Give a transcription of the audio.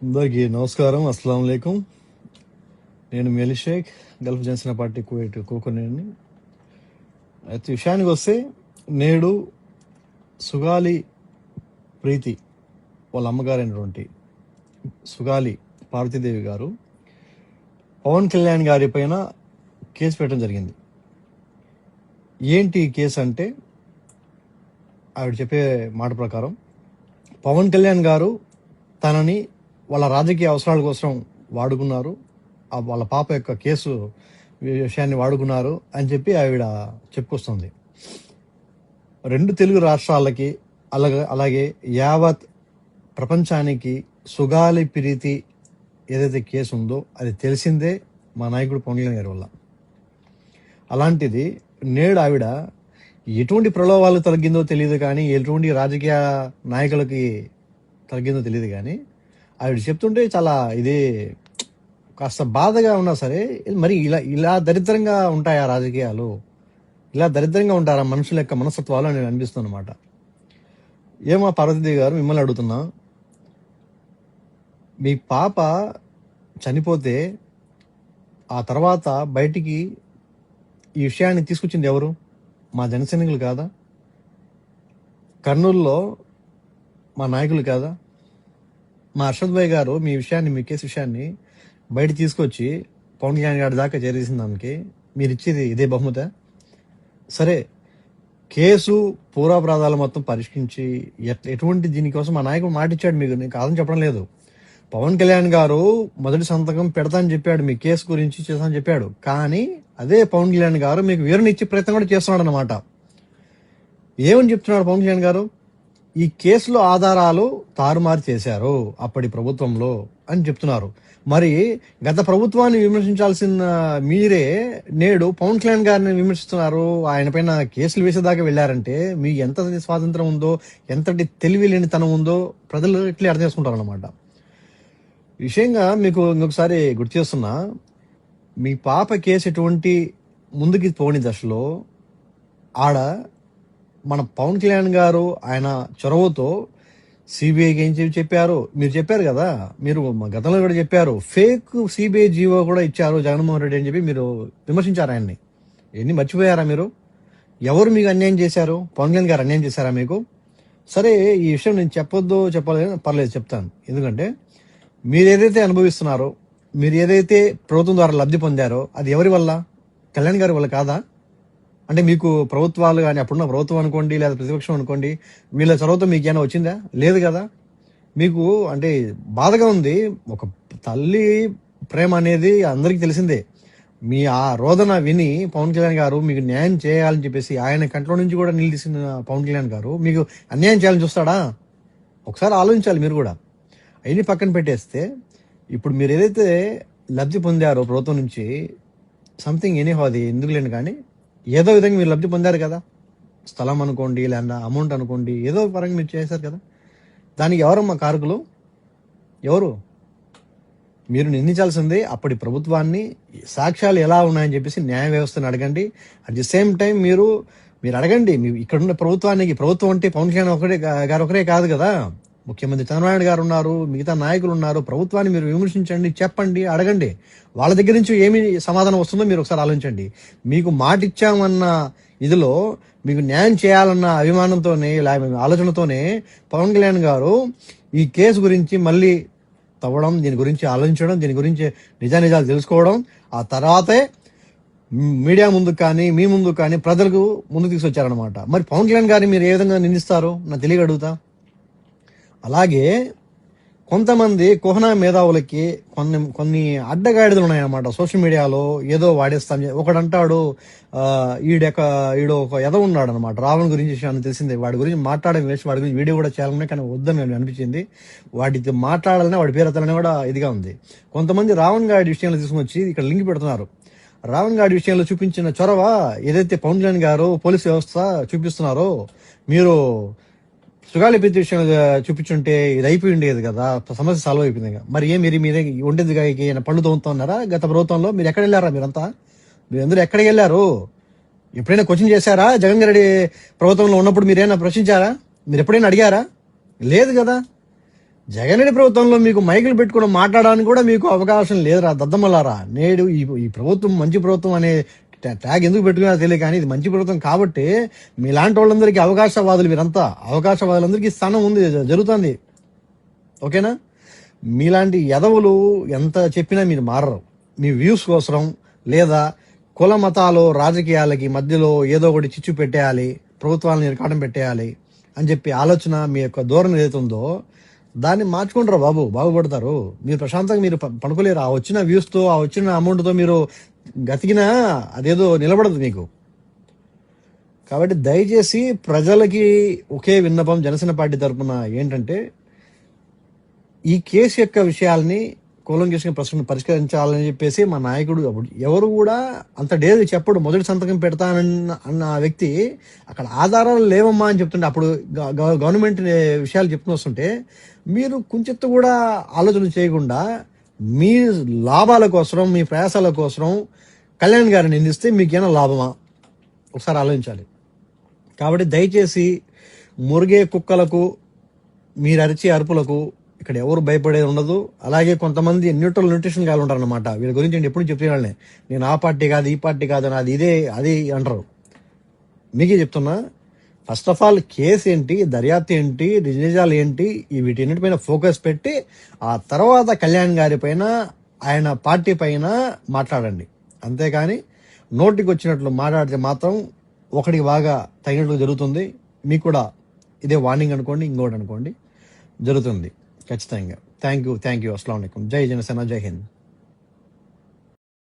అందరికీ నమస్కారం, అస్సలం అయికం. నేను మీ Ali Shaik, Gulf Janasena party Kuwait కోకొనేని. అయితే విషయానికి వస్తే, నేడు సుగాలి ప్రీతి వాళ్ళ అమ్మగారైనటువంటి సుగాలి పార్వతీదేవి గారు పవన్ కళ్యాణ్ గారి పైన కేసు పెట్టడం జరిగింది. ఏంటి కేసు అంటే, ఆవిడ చెప్పే మాట ప్రకారం పవన్ కళ్యాణ్ గారు తనని వాళ్ళ రాజకీయ అవసరాల కోసం వాడుకున్నారు, వాళ్ళ పాప యొక్క కేసు విషయాన్ని వాడుకున్నారు అని చెప్పి ఆవిడ చెప్పుకొస్తుంది. 2 తెలుగు రాష్ట్రాలకి అలాగే యావత్ ప్రపంచానికి సుగాలి ప్రీతి ఏదైతే కేసు ఉందో అది తెలిసిందే మా నాయకుడు పవన్ కళ్యాణ్ గారి వల్ల. అలాంటిది నేడు ఆవిడ ఎటువంటి ప్రలోభాలు తగ్గిందో తెలియదు, కానీ ఎటువంటి రాజకీయ నాయకులకి తగ్గిందో తెలియదు, కానీ ఆవిడ చెప్తుంటే చాలా ఇదే కాస్త బాధగా ఉన్నా సరే, మరి ఇలా దరిద్రంగా ఉంటాయా రాజకీయాలు? ఇలా దరిద్రంగా ఉంటారా మనుషుల యొక్క మనస్తత్వాలు అని అనిపిస్తుంది అనమాట. ఏమో పార్వతీదేవి గారు, మిమ్మల్ని అడుగుతున్నా, మీ పాప చనిపోతే ఆ తర్వాత బయటికి ఈ విషయాన్ని తీసుకొచ్చింది ఎవరు? మా జనసైనికులు కాదా? కర్నూలులో మా నాయకులు కాదా? మా అర్షద్ భాయ్ గారు మీ కేసు విషయాన్ని బయట తీసుకొచ్చి పవన్ కళ్యాణ్ గారి దాకా చేరేసిన దానికి మీరు ఇచ్చేది ఇదే బహుమత? సరే, కేసు పూర్వాపరాధాలు మొత్తం పరిష్కరించి ఎటువంటి దీనికోసం మా నాయకుడు మాట ఇచ్చాడు మీకు, నేను కాదని చెప్పడం లేదు. పవన్ కళ్యాణ్ గారు మొదటి సంతకం పెడతానని చెప్పాడు, మీ కేసు గురించి చేస్తానని చెప్పాడు. కానీ అదే పవన్ కళ్యాణ్ గారు మీకు వివరణ ఇచ్చే ప్రయత్నం కూడా చేస్తున్నాడు అనమాట. ఏమని చెప్తున్నాడు పవన్ కళ్యాణ్ గారు? ఈ కేసులో ఆధారాలు తారుమారు చేశారు అప్పటి ప్రభుత్వంలో అని చెప్తున్నారు. మరి గత ప్రభుత్వాన్ని విమర్శించాల్సిన మీరే నేడు పవన్ కళ్యాణ్ గారిని విమర్శిస్తున్నారు. ఆయన పైన కేసులు వేసేదాకా వెళ్ళారంటే మీకు ఎంత స్వాతంత్రం ఉందో, ఎంతటి తెలివి లేనితనం ఉందో ప్రజలు ఇట్లే అర్థం చేసుకుంటారు అనమాట. విషయంగా మీకు ఇంకొకసారి గుర్తు చేస్తున్నా, మీ పాప కేసు ఎటువంటి ముందుకి పోని దశలో ఆడ మన పవన్ కళ్యాణ్ గారు ఆయన చొరవతో సిబిఐకి ఏం చెప్పారు, మీరు చెప్పారు కదా, మీరు గతంలో కూడా చెప్పారు, ఫేక్ సిబిఐ జీవో కూడా ఇచ్చారు జగన్మోహన్ రెడ్డి అని చెప్పి మీరు విమర్శించారు ఆయన్ని. ఎన్ని మర్చిపోయారా మీరు? ఎవరు మీకు అన్యాయం చేశారు? పవన్ కళ్యాణ్ గారు అన్యాయం చేశారా మీకు? సరే, ఈ విషయం నేను చెప్పలేదు, పర్లేదు చెప్తాను. ఎందుకంటే మీరు ఏదైతే అనుభవిస్తున్నారో, మీరు ఏదైతే ప్రభుత్వం ద్వారా లబ్ధి పొందారో అది ఎవరి వల్ల? కళ్యాణ్ గారి వల్ల కాదా? అంటే మీకు ప్రభుత్వాలు కానీ, అప్పుడున్న ప్రభుత్వం అనుకోండి లేదా ప్రతిపక్షం అనుకోండి, వీళ్ళ చొరవతో మీకు ఏమైనా వచ్చిందా? లేదు కదా. మీకు అంటే బాధగా ఉంది. ఒక తల్లి ప్రేమ అనేది అందరికీ తెలిసిందే. మీ ఆ రోదన విని పవన్ కళ్యాణ్ గారు మీకు న్యాయం చేయాలని చెప్పేసి ఆయన కంట్లో నుంచి కూడా నీళ్ళు తీసిన పవన్ కళ్యాణ్ గారు మీకు అన్యాయం చేయాలని చూస్తాడా? ఒకసారి ఆలోచించాలి మీరు కూడా. అవన్నీ పక్కన పెట్టేస్తే, ఇప్పుడు మీరు ఏదైతే లబ్ధి పొందారో ప్రభుత్వం నుంచి, సంథింగ్ ఎనీహో అది ఎందుకు లేని, కానీ ఏదో విధంగా మీరు లబ్ధి పొందారు కదా. స్థలం అనుకోండి, లేదా అమౌంట్ అనుకోండి, ఏదో పరంగా మీరు చేశారు కదా. దానికి ఎవరమ్మా కారకులు? ఎవరు? మీరు నిందించాల్సిందే అప్పటి ప్రభుత్వాన్ని. సాక్ష్యాలు ఎలా ఉన్నాయని చెప్పేసి న్యాయ వ్యవస్థను అడగండి. అట్ ది సేమ్ టైం మీరు అడగండి, ఇక్కడున్న ప్రభుత్వానికి, ప్రభుత్వం అంటే పవన్ కళ్యాణ్ ఒకరే కాదు కదా, ముఖ్యమంత్రి చంద్రబాబు గారు ఉన్నారు, మిగతా నాయకులు ఉన్నారు. ప్రభుత్వాన్ని మీరు విమర్శించండి, చెప్పండి, అడగండి. వాళ్ళ దగ్గర నుంచి ఏమి సమాధానం వస్తుందో మీరు ఒకసారి ఆలోచించండి. మీకు మాట ఇచ్చామన్న ఇదిలో, మీకు న్యాయం చేయాలన్న అభిమానంతోనే, ఆలోచనతోనే పవన్ కళ్యాణ్ గారు ఈ కేసు గురించి మళ్ళీ తవ్వడం, దీని గురించి ఆలోచించడం, దీని గురించి నిజాలు తెలుసుకోవడం, ఆ తర్వాతే మీడియా ముందుకు కానీ, మీ ముందుకు కానీ, ప్రజలకు ముందుకు తీసుకొచ్చారనమాట. మరి పవన్ కళ్యాణ్ గారిని మీరు ఏ విధంగా నిందిస్తారు? నాకు తెలియ అడుగుతా. అలాగే కొంతమంది కుహనా మేధావులకి కొన్ని అడ్డగాడిదలు ఉన్నాయన్నమాట సోషల్ మీడియాలో. ఏదో వాడేస్తాం. ఒకడంటాడు, ఈడు ఒక ఎద ఉన్నాడు అనమాట, రావణ్ గురించి విషయాన్ని తెలిసిందే, వాడి గురించి మాట్లాడే వేసి వాడి గురించి వీడియో కూడా చేయాలనే, కానీ వద్దని అనిపించింది. వాటితో మాట్లాడాలని, వాడి పేరు ఎత్తాలని కూడా ఇదిగా ఉంది. కొంతమంది రావణ్ గాడి విషయంలో తీసుకుని వచ్చి ఇక్కడ లింక్ పెడుతున్నారు. రావణ్ గాడి విషయంలో చూపించిన చొరవ ఏదైతే పవన్ కళ్యాణ్ గారు పోలీసు వ్యవస్థ చూపిస్తున్నారో, మీరు సుగాలి ప్రీతి విషయం చూపించుంటే ఇది అయిపోయి ఉండేది కదా, సమస్య సాల్వ్ అయిపోయింది. మరి మీరే ఉండేది పళ్ళు తోముతున్నారా? గత ప్రభుత్వంలో మీరు ఎక్కడ వెళ్ళారా? మీరు అందరూ ఎక్కడికి వెళ్ళారు? ఎప్పుడైనా క్వశ్చన్ చేశారా? జగన్ గారి ప్రభుత్వంలో ఉన్నప్పుడు మీరేమైనా ప్రశ్నించారా? మీరు ఎప్పుడైనా అడిగారా? లేదు కదా. జగన్ రెడ్డి ప్రభుత్వంలో మీకు మైకులు పెట్టుకుని మాట్లాడడానికి కూడా మీకు అవకాశం లేదురా దద్దమ్మలారా. నేడు ఈ ప్రభుత్వం మంచి ప్రభుత్వం అనే ట్యాగ్ ఎందుకు పెట్టుకున్నారో తెలియదు, కానీ ఇది మంచి ప్రభుత్వం కాబట్టి మీలాంటి వాళ్ళందరికీ అవకాశవాదులు, మీరంతా అవకాశవాదులందరికీ స్థానం ఉంది, జరుగుతుంది. ఓకేనా? మీలాంటి ఎదవులు ఎంత చెప్పినా మీరు మారరు. మీ వ్యూస్ కోసం లేదా కుల మతాలు రాజకీయాలకి మధ్యలో ఏదో ఒకటి చిచ్చు పెట్టేయాలి, ప్రభుత్వాలను ఇరకాటం పెట్టేయాలి అని చెప్పి ఆలోచన మీ యొక్క ధోరణి ఏదైతుందో దాన్ని మార్చుకుంటారు బాబు, బాగుపడతారు. మీరు ప్రశాంతంగా మీరు పనుకోలేరు. ఆ వచ్చిన వ్యూస్తో, ఆ వచ్చిన అమౌంట్తో మీరు గతికినా అదేదో నిలబడదు మీకు. కాబట్టి దయచేసి ప్రజలకి ఒకే విన్నపం జనసేన పార్టీ తరఫున ఏంటంటే, ఈ కేసు యొక్క విషయాల్ని కూలంకషంగా పరిష్కరించాలని చెప్పేసి మా నాయకుడు ఎవరు కూడా అంత డేర్ చెప్పడు. మొదటి సంతకం పెడతానన్న వ్యక్తి అక్కడ ఆధారాలు లేవమ్మా అని చెప్తుంటే, అప్పుడు గవర్నమెంట్ విషయాలు చెప్పుకుని వస్తుంటే మీరు కొంచెం కూడా ఆలోచన చేయకుండా మీ లాభాల కోసం, మీ ప్రయాసాల కోసం కళ్యాణ్ గారిని నిందిస్తే మీకేమైనా లాభమా? ఒకసారి ఆలోచించాలి. కాబట్టి దయచేసి మురిగే కుక్కలకు మీరు అరిచే అరుపులకు ఇక్కడ ఎవరు భయపడేది ఉండదు. అలాగే కొంతమంది న్యూట్రిషన్ గాలు ఉంటారు అనమాట. వీళ్ళ గురించి నేను ఎప్పుడు చెప్పేవాళ్ళని, నేను ఆ పార్టీ కాదు, ఈ పార్టీ కాదు, అది ఇదే అది అంటారు. మీకే చెప్తున్నా, ఫస్ట్ ఆఫ్ ఆల్ కేసు ఏంటి, దర్యాప్తు ఏంటి, నిజాలు ఏంటి, వీటిన్నిటిపైన ఫోకస్ పెట్టి ఆ తర్వాత కళ్యాణ్ గారి పైన, ఆయన పార్టీ పైన మాట్లాడండి. అంతేకాని నోటికి వచ్చినట్లు మాట్లాడితే మాత్రం ఒకటికి బాగా తగినట్లు జరుగుతుంది. మీకు కూడా ఇదే వార్నింగ్ అనుకోండి, ఇంకోటి అనుకోండి, జరుగుతుంది ఖచ్చితంగా. Thank you. అస్సలాము అలైకుం. జై జనసేన, జై హింద్.